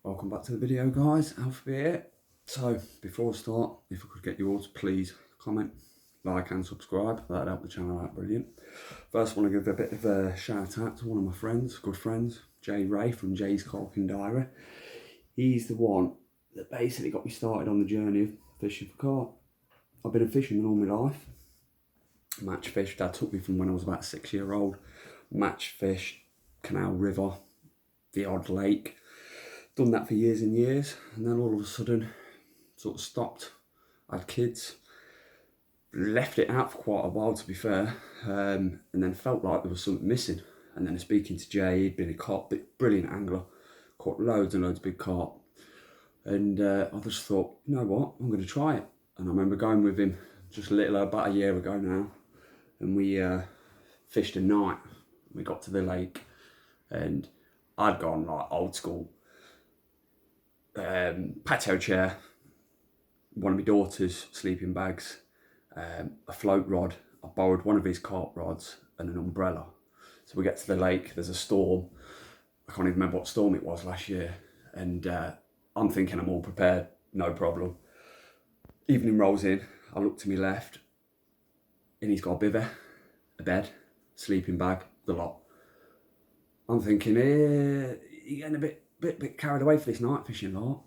Welcome back to the video, guys. Alpha here. So before I start, if I could get yours, please comment, like and subscribe. That'd help the channel out brilliant. First, I want to give a bit of a shout out to one of my friends, good friends, Jay Ray from Jay's Carp Diary. He's the one that basically got me started on the journey of fishing for carp. I've been fishing all my life. Match fish. Dad took me from when I was about 6-year-old. Match fish, canal, river, the odd lake. Done that for years and years, and then all of a sudden sort of stopped. I had kids, left it out for quite a while to be fair, and then felt like there was something missing. And then speaking to Jay, he'd been a carp, brilliant angler, caught loads and loads of big carp, and I just thought, you know what, I'm going to try it. And I remember going with him just about a year ago now, and we fished a night. We got to the lake, and I'd gone like old school. Patio chair, one of my daughter's sleeping bags, a float rod. I borrowed one of his carp rods and an umbrella. So we get to the lake, there's a storm. I can't even remember what storm it was last year. And I'm thinking I'm all prepared, no problem. Evening rolls in, I look to my left, and he's got a bivvy, a bed, sleeping bag, the lot. I'm thinking, you're getting a bit carried away for this night fishing lot.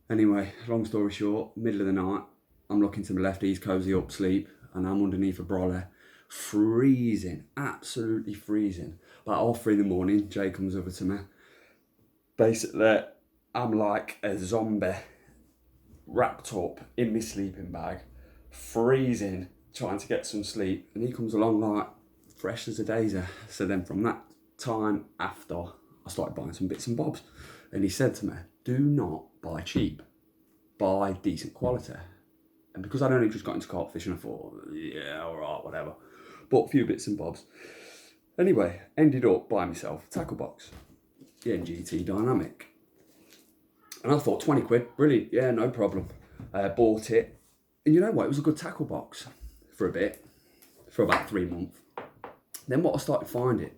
Anyway, long story short, middle of the night, I'm looking to my left, he's cozy up, sleep, and I'm underneath a brolly, freezing, absolutely freezing. About 3:30 in the morning, Jay comes over to me. Basically, I'm like a zombie, wrapped up in my sleeping bag, freezing, trying to get some sleep, and he comes along like fresh as a daisy. So then from that time after, I started buying some bits and bobs, and he said to me, do not buy cheap, buy decent quality. And because I'd only just got into carp fishing, I thought, yeah, all right, whatever. Bought a few bits and bobs. Anyway, ended up buying myself a tackle box, the NGT Dynamic. And I thought, 20 quid, brilliant, yeah, no problem. Bought it, and you know what, it was a good tackle box for a bit, for about 3 months. Then what I started finding,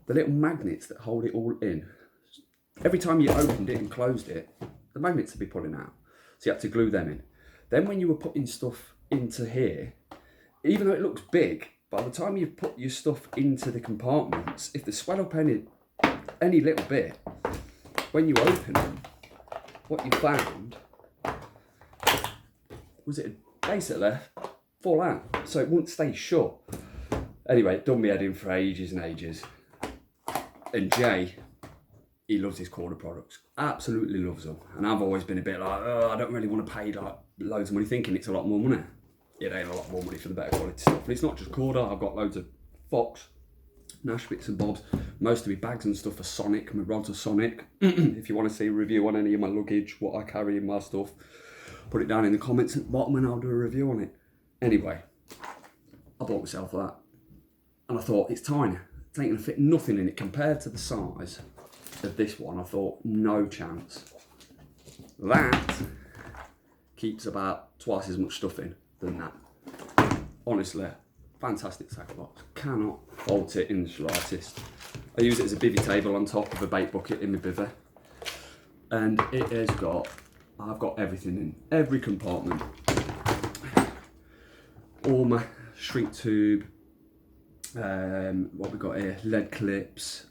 the little magnets that hold it all in, every time you opened it and closed it, the magnets would be pulling out. So you had to glue them in. Then when you were putting stuff into here, even though it looks big, by the time you put your stuff into the compartments, if they swell up any little bit, when you open them, what you found was it basically fall out. So it wouldn't stay shut. Anyway, it done me head in for ages and ages. And Jay, he loves his Korda products, absolutely loves them. And I've always been a bit like, oh, I don't really want to pay like loads of money, thinking it's a lot more money. It ain't a lot more money for the better quality stuff. And it's not just Korda, I've got loads of Fox, Nash bits and bobs. Most of my bags and stuff are Sonic, my rods are Sonic. If you want to see a review on any of my luggage, what I carry in my stuff, put it down in the comments at the bottom and I'll do a review on it. Anyway, I bought myself that. And I thought, it's tiny. It ain't gonna fit nothing in it compared to the size of this one. I thought, no chance. That keeps about twice as much stuff in than that. Honestly, fantastic tackle box. Cannot fault it in the slightest. I use it as a bivvy table on top of a bait bucket in my bivvy. And it has got, I've got everything in, every compartment. All my shrink tube, what we got here, lead clips,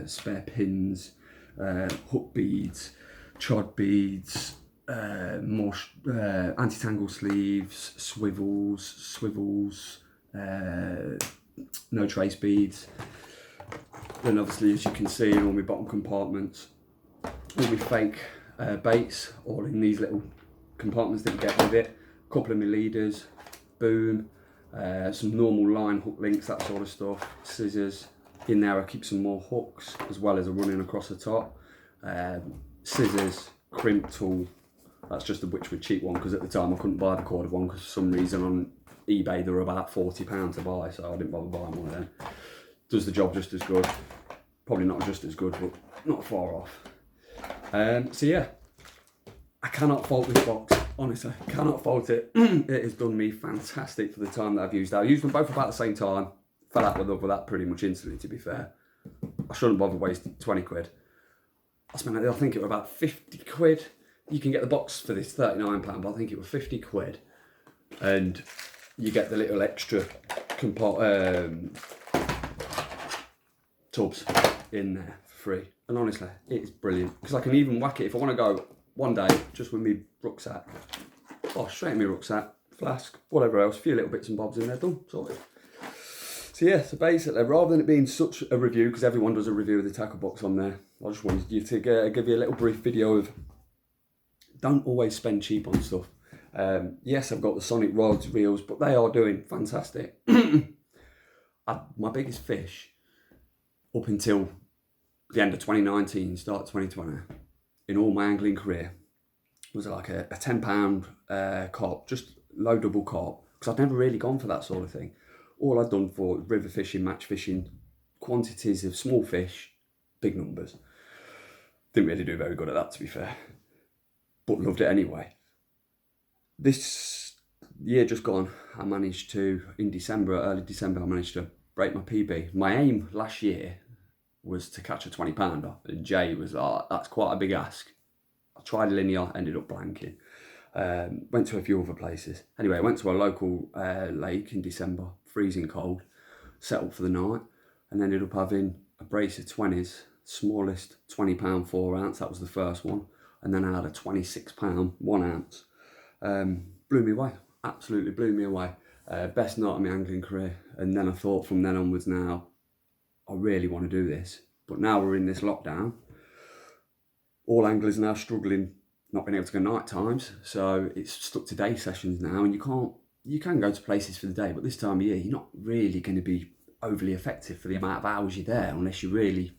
spare pins, hook beads, chod beads, more anti-tangle sleeves, swivels, no trace beads. Then obviously, as you can see in all my bottom compartments, all my fake baits, all in these little compartments that you get with it. A couple of my leaders, boom. Some normal line hook links, that sort of stuff, scissors. In there I keep some more hooks as well as a running across the top. Scissors, crimp tool, that's just a Witchwood cheap one because at the time I couldn't buy the Korda one because for some reason on eBay they were about £40 to buy, so I didn't bother buying one of them. Does the job just as good, probably not just as good but not far off. So yeah, I cannot fault this box. Honestly, cannot fault it. It has done me fantastic for the time that I've used that. I used them both about the same time. Fell out with love with that pretty much instantly, to be fair. I shouldn't bother wasting 20 quid. I spent, I think it was about 50 quid. You can get the box for this £39, but I think it was 50 quid. And you get the little extra tubs in there for free. And honestly, it's brilliant. Because I can even whack it if I want to go one day just with my rucksack. Oh, straight in my rucksack, flask, whatever else, a few little bits and bobs in there, done, sorted. So yeah, so basically, rather than it being such a review, because everyone does a review of the tackle box on there, I just wanted you to give you a little brief video of, don't always spend cheap on stuff. Yes, I've got the Sonic rods, reels, but they are doing fantastic. My biggest fish up until the end of 2019, start 2020, in all my angling career, was like a £10 carp, just low double carp, because I'd never really gone for that sort of thing. All I'd done for river fishing, match fishing, quantities of small fish, big numbers. Didn't really do very good at that, to be fair, but loved it anyway. This year just gone, I managed to, in December, early December, I managed to break my PB. My aim last year was to catch a 20-pounder, and Jay was like, that's quite a big ask. I tried linear, ended up blanking. Went to a few other places. Anyway, I went to a local lake in December, freezing cold, set up for the night, and ended up having a brace of 20s, smallest 20-pound 4 ounce, that was the first one, and then I had a 26-pound 1 ounce. Blew me away, absolutely blew me away. Best night of my angling career. And then I thought from then onwards, now, I really want to do this. But now we're in this lockdown. All anglers now struggling, not being able to go night times, so it's stuck to day sessions now, and you can go to places for the day, but this time of year you're not really going to be overly effective for the amount of hours you're there, unless you're really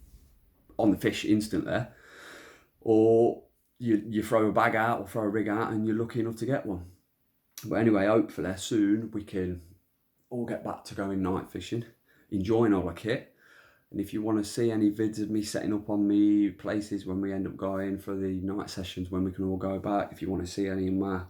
on the fish instantly, or you throw a bag out or throw a rig out and you're lucky enough to get one. But anyway, hopefully soon we can all get back to going night fishing, enjoying all our kit. And if you want to see any vids of me setting up on me places when we end up going for the night sessions, when we can all go back, if you want to see any of my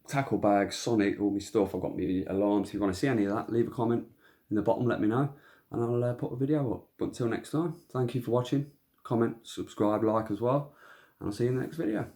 tackle bags, Sonic, all my stuff, I've got my alarms, if you want to see any of that, leave a comment in the bottom, let me know, and I'll put a video up. But until next time, thank you for watching, comment, subscribe, like as well, and I'll see you in the next video.